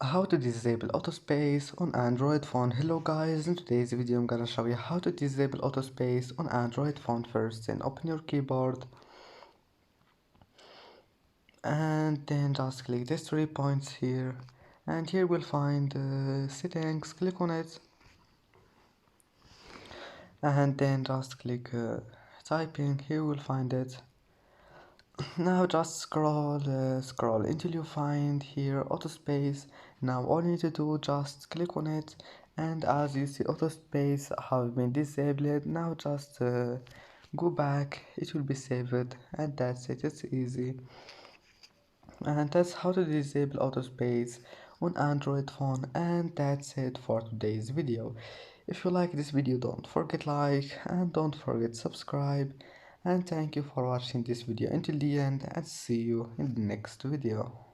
How to disable autospace on Android phone. Hello guys, in today's video I'm gonna show you how to disable autospace on Android phone. First, then open your keyboard and then just click these 3 points here, and here we'll find settings. Click on it and then just click typing. Here we'll find it. Now just scroll until you find here autospace. Now all you need to do, just click on it, and as you see autospace have been disabled. Now just go back, it will be saved, and that's it. It's easy, and that's how to disable autospace on Android phone. And that's it for today's video. If you like this video, don't forget like and don't forget subscribe, and thank you for watching this video until the end, and see you in the next video.